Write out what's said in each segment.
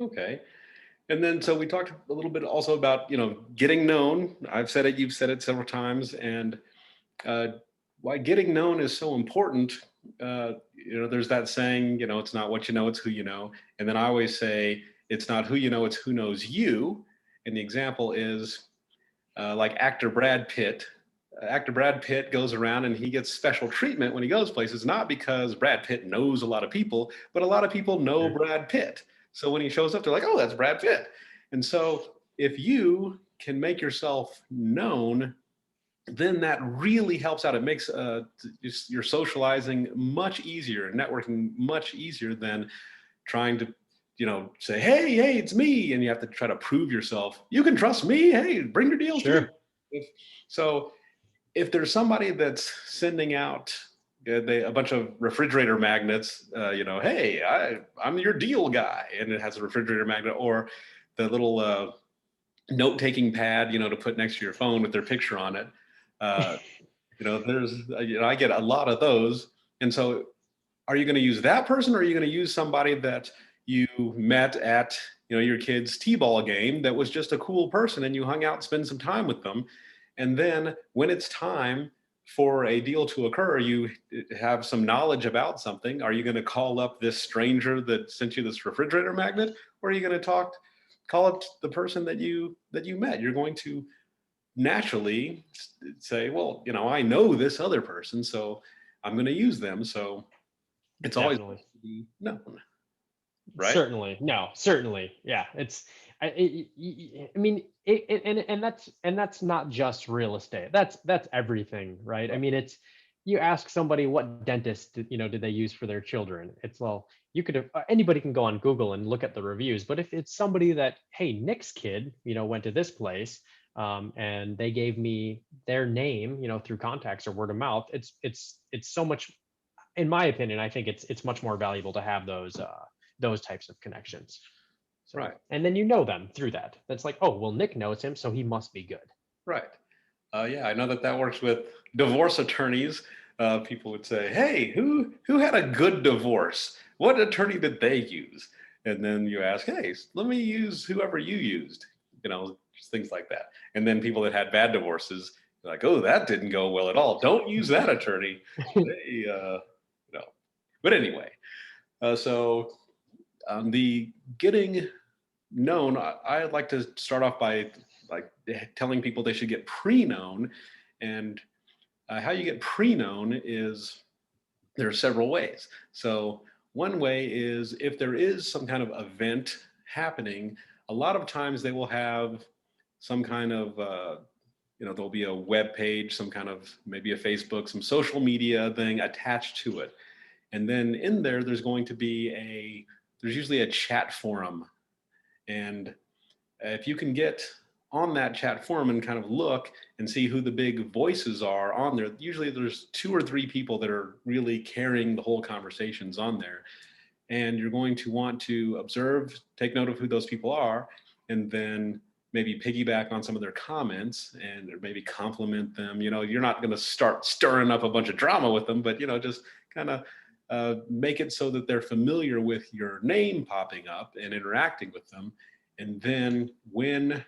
Okay. And then, so we talked a little bit also about, getting known. I've said it, you've said it several times, and uh, why getting known is so important. There's that saying, it's not what you know, it's who you know. And then I always say, it's not who you know, it's who knows you. And the example is like actor Brad Pitt. Actor Brad Pitt goes around and he gets special treatment when he goes places, not because Brad Pitt knows a lot of people, but a lot of people know Sure. Brad Pitt. So when he shows up, they're like, oh, that's Brad Pitt. And so if you can make yourself known, then that really helps out. It makes your socializing much easier, networking much easier than trying to, say, hey, it's me. And you have to try to prove yourself. You can trust me. Hey, bring your deals to me. Sure. If, so if there's somebody that's sending out a bunch of refrigerator magnets, hey, I'm your deal guy, and it has a refrigerator magnet or the little note-taking pad, to put next to your phone with their picture on it. Uh, there's, I get a lot of those. And so are you going to use that person, or are you going to use somebody that you met at, your kid's t-ball game that was just a cool person and you hung out and spend some time with them? And then when it's time for a deal to occur, you have some knowledge about something. Are you going to call up this stranger that sent you this refrigerator magnet, or are you going to call up the person that you met? You're going to naturally say, well, I know this other person, so I'm going to use them. So it's always Definitely. to be known, right? Certainly. No, certainly. Yeah. I mean, and that's not just real estate. That's everything, right? I mean, it's you ask somebody what dentist did they use for their children. It's well, you could have anybody can go on Google and look at the reviews, but if it's somebody that, hey, Nick's kid, went to this place, and they gave me their name, through contacts or word of mouth, it's so much, in my opinion, I think it's much more valuable to have those types of connections. So, Right, and then you know them through that. That's like, oh, well, Nick knows him, so he must be good. right. Yeah, I know that works with divorce attorneys. People would say, "Hey, who had a good divorce? What attorney did they use?" And then you ask, "Hey, let me use whoever you used." Just things like that. And then people that had bad divorces, like, "Oh, that didn't go well at all. Don't use that attorney." They, you know. But anyway, so the getting known, I'd like to start off by like telling people they should get pre-known. And how you get pre-known is there are several ways. So one way is if there is some kind of event happening, a lot of times they will have some kind of there'll be a web page, some kind of maybe a Facebook, some social media thing attached to it. And then in there, there's usually a chat forum. And if you can get on that chat forum and kind of look and see who the big voices are on there, usually there's two or three people that are really carrying the whole conversations on there. And you're going to want to observe, take note of who those people are, and then maybe piggyback on some of their comments and or maybe compliment them. You're not going to start stirring up a bunch of drama with them, but just kind of make it so that they're familiar with your name popping up and interacting with them. And then when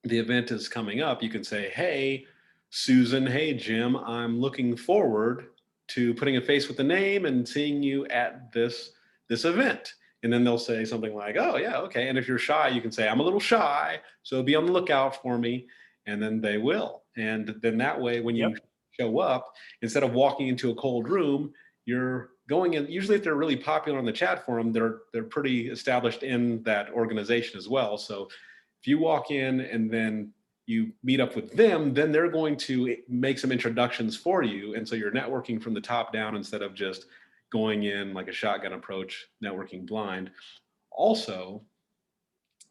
the event is coming up, you can say, hey, Susan, hey, Jim, I'm looking forward to putting a face with the name and seeing you at this event. And then they'll say something like, oh, yeah, okay. And if you're shy, you can say, I'm a little shy, so be on the lookout for me. And then they will. And then that way, when you Yep. show up, instead of walking into a cold room, you're going in. Usually, if they're really popular on the chat forum, they're pretty established in that organization as well. So if you walk in and then you meet up with them, then they're going to make some introductions for you. And so you're networking from the top down instead of just going in like a shotgun approach, networking blind. Also,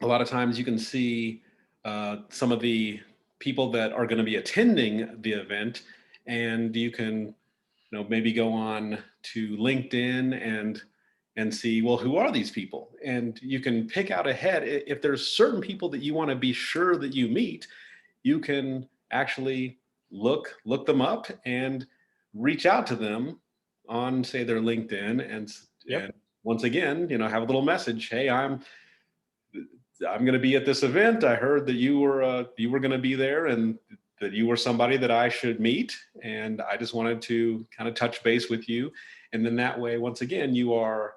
a lot of times you can see some of the people that are going to be attending the event, and you can maybe go on to LinkedIn and see, well, who are these people? And you can pick out ahead. If there's certain people that you want to be sure that you meet, you can actually look them up and reach out to them on, say, their LinkedIn, and Yep. once again, have a little message. Hey, I'm I'm going to be at this event. I heard that you were going to be there, and that you were somebody that I should meet. And I just wanted to kind of touch base with you. And then that way, once again, you are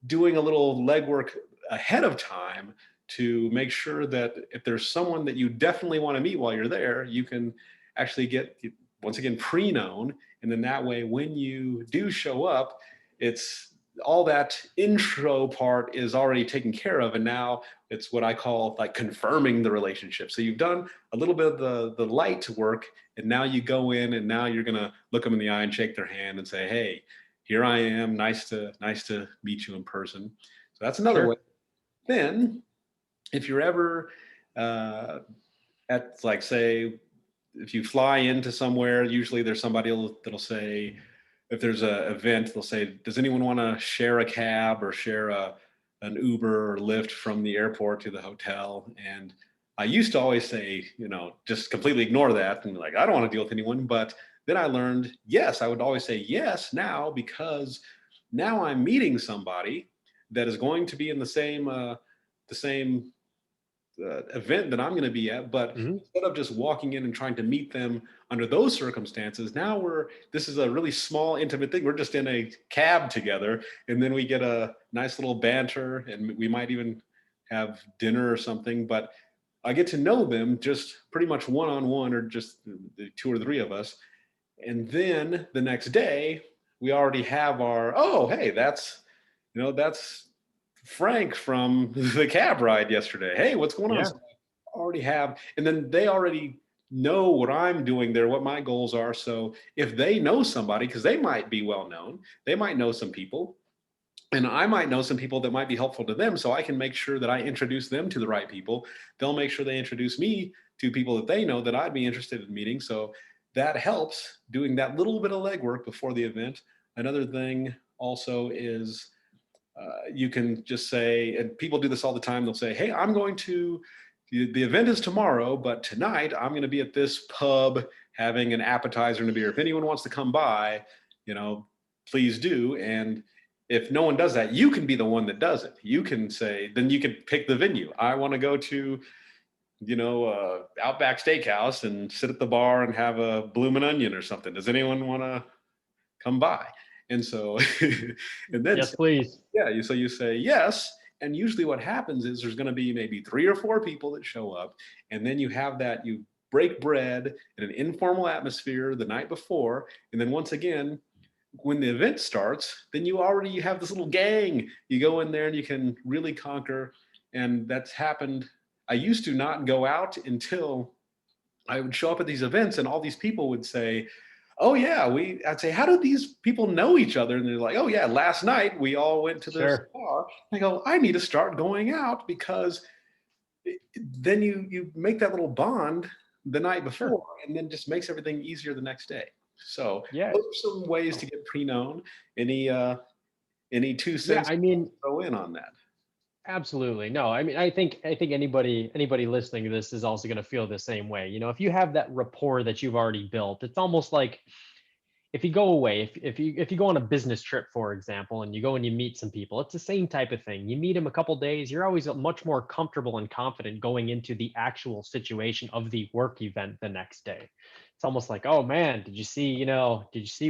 doing a little legwork ahead of time to make sure that if there's someone that you definitely want to meet while you're there, you can actually get, once again, pre-known. And then that way, when you do show up, it's all that intro part is already taken care of. And now it's what I call like confirming the relationship. So you've done a little bit of the light work, and now you go in and now you're going to look them in the eye and shake their hand and say, hey, here I am. Nice to meet you in person. So that's another way. Sure. Then, if you're ever at, like, say, if you fly into somewhere, usually there's somebody that'll say, if there's a event, they'll say, does anyone want to share a cab or share an Uber or Lyft from the airport to the hotel? And I used to always say, just completely ignore that and like, I don't want to deal with anyone. But then I learned, yes, I would always say yes now, because now I'm meeting somebody that is going to be in the same event that I'm going to be at. But Hmm. instead of just walking in and trying to meet them under those circumstances, now this is a really small, intimate thing. We're just in a cab together, and then we get a nice little banter, and we might even have dinner or something. But I get to know them just pretty much one on one, or just the two or three of us. And then the next day, we already have oh, hey, that's Frank from the cab ride yesterday. Hey, what's going on? Yeah. So I already have, and then they already know what I'm doing there, what my goals are. So if they know somebody, because they might be well known, they might know some people, and I might know some people that might be helpful to them. So I can make sure that I introduce them to the right people. They'll make sure they introduce me to people that they know that I'd be interested in meeting. So that helps, doing that little bit of legwork before the event. Another thing also is, you can just say, and people do this all the time, they'll say, hey, I'm going to, the event is tomorrow, but tonight I'm going to be at this pub having an appetizer and a beer. If anyone wants to come by, please do. And if no one does that, you can be the one that does it. You can say, then you can pick the venue. I want to go to, Outback Steakhouse and sit at the bar and have a bloomin' onion or something. Does anyone want to come by? And so, and then, Yes, please. yeah, so you say yes. And usually what happens is there's going to be maybe 3 or 4 people that show up. And then you have that, you break bread in an informal atmosphere the night before. And then once again, when the event starts, then you have this little gang. You go in there and you can really conquer. And that's happened. I used to not go out until I would show up at these events, and all these people would say, oh yeah, I'd say, how do these people know each other? And they're like, oh yeah, last night we all went to this Sure. bar. I go, I need to start going out, because then you make that little bond the night Sure. before, and then just makes everything easier the next day. So Yeah. those are some ways to get pre-known. Any two Yeah. cents I mean, throw in on that? absolutely. No, I mean, I think anybody listening to this is also going to feel the same way. If you have that rapport that you've already built, it's almost like if you go away, if you go on a business trip, for example, and you go and you meet some people, it's the same type of thing. You meet them a couple days, you're always much more comfortable and confident going into the actual situation of the work event the next day. It's almost like, oh man, did you see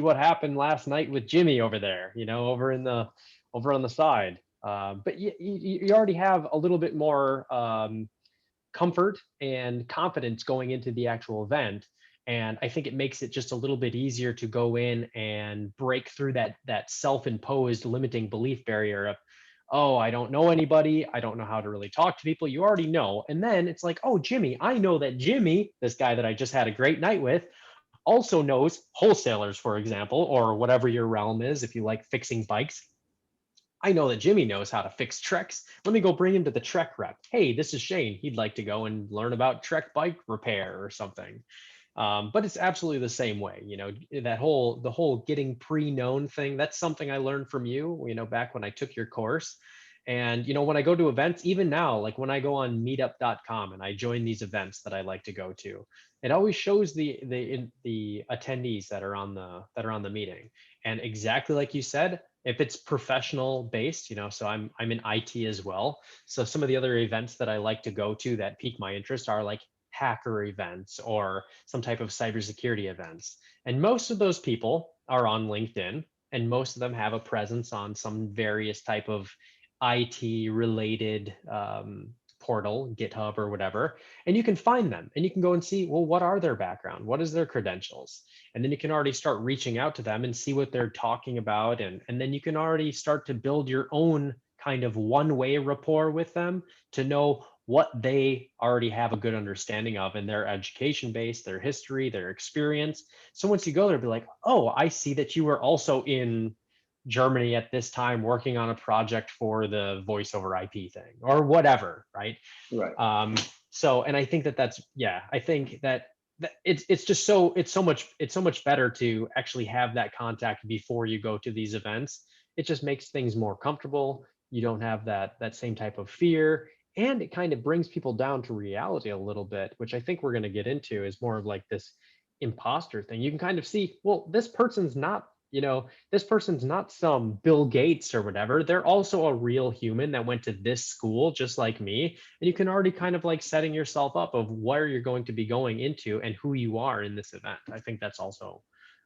what happened last night with Jimmy over there, over on the side. But you already have a little bit more comfort and confidence going into the actual event. And I think it makes it just a little bit easier to go in and break through that self-imposed limiting belief barrier of, oh, I don't know anybody, I don't know how to really talk to people. You already know. And then it's like, oh, Jimmy, I know that Jimmy, this guy that I just had a great night with, also knows wholesalers, for example, or whatever your realm is. If you like fixing bikes, I know that Jimmy knows how to fix Treks. Let me go bring him to the Trek rep. Hey, this is Shane. He'd like to go and learn about Trek bike repair or something. But it's absolutely the same way. The whole getting pre-known thing. That's something I learned from you. Back when I took your course. And when I go to events, even now, like when I go on Meetup.com and I join these events that I like to go to, it always shows the attendees that are on the meeting. And exactly like you said, if it's professional based, so I'm in IT as well. So some of the other events that I like to go to that pique my interest are like hacker events or some type of cybersecurity events. And most of those people are on LinkedIn, and most of them have a presence on some various type of IT related portal, GitHub or whatever. And you can find them and you can go and see, well, what are their background? What is their credentials? And then you can already start reaching out to them and see what they're talking about. And then you can already start to build your own kind of one-way rapport with them to know what they already have a good understanding of in their education base, their history, their experience. So once you go there, be like, oh, I see that you were also in Germany at this time working on a project for the voice over IP thing or whatever, right? Right. So, and I think that that's, yeah, I think that it's just so it's so much better to actually have that contact before you go to these events. It just makes things more comfortable. You don't have that same type of fear, and it kind of brings people down to reality a little bit, which I think we're going to get into is more of like this imposter thing. You can kind of see, well, this person's not some Bill Gates or whatever. They're also a real human that went to this school just like me. And you can already kind of like setting yourself up of where you're going to be going into and who you are in this event. I think that's also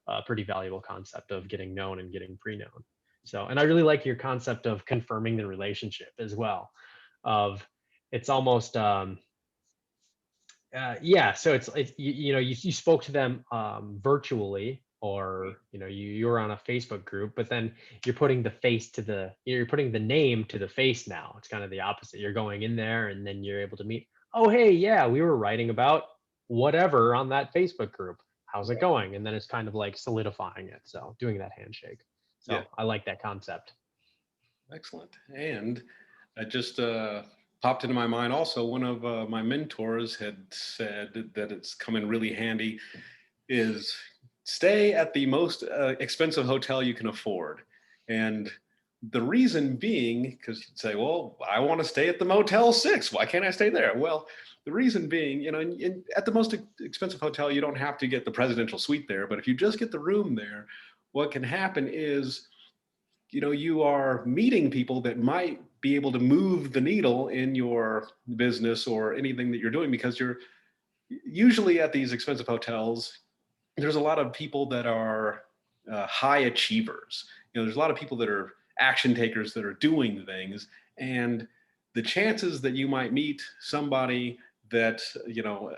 a pretty valuable concept of getting known and getting pre-known. So, and I really like your concept of confirming the relationship as well. Of it's almost yeah, so it's you spoke to them virtually, or you were on a Facebook group, but then you're putting the name to the face now. It's kind of the opposite. You're going in there and then you're able to meet, oh hey, yeah, we were writing about whatever on that Facebook group. How's it Right. going? And then it's kind of like solidifying it. So doing that handshake. Yeah. So I like that concept. Excellent. And I just popped into my mind also, one of my mentors had said that it's come in really handy is stay at the most expensive hotel you can afford. And the reason being, because you'd say, well, I want to stay at the Motel 6. Why can't I stay there? Well, the reason being, at the most expensive hotel, you don't have to get the presidential suite there. But if you just get the room there, what can happen is you are meeting people that might be able to move the needle in your business or anything that you're doing, because you're usually at these expensive hotels, there's a lot of people that are high achievers. There's a lot of people that are action takers that are doing things, and the chances that you might meet somebody that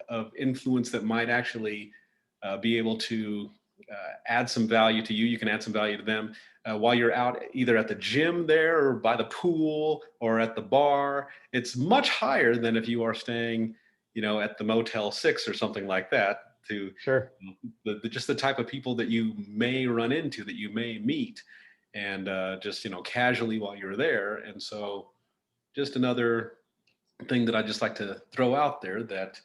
of influence that might actually be able to add some value to you, you can add some value to them while you're out either at the gym there or by the pool or at the bar. It's much higher than if you are staying at the Motel 6 or something like that, to Sure. just the type of people that you may run into, that you may meet, and just casually while you're there. And so just another thing that I just like to throw out there, that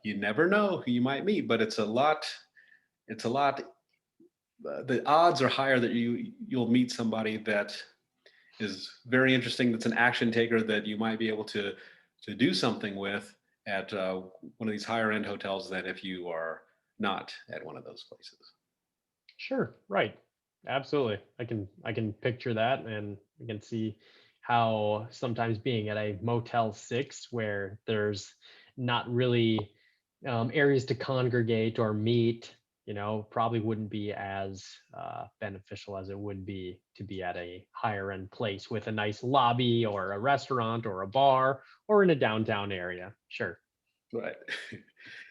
you never know who you might meet, but it's a lot the odds are higher that you'll meet somebody that is very interesting, that's an action taker, that you might be able to do something with at one of these higher end hotels than if you are not at one of those places. Sure, right. Absolutely. I can picture that, and I can see how sometimes being at a Motel 6 where there's not really areas to congregate or meet, probably wouldn't be as beneficial as it would be to be at a higher end place with a nice lobby or a restaurant or a bar or in a downtown area. Sure. Right.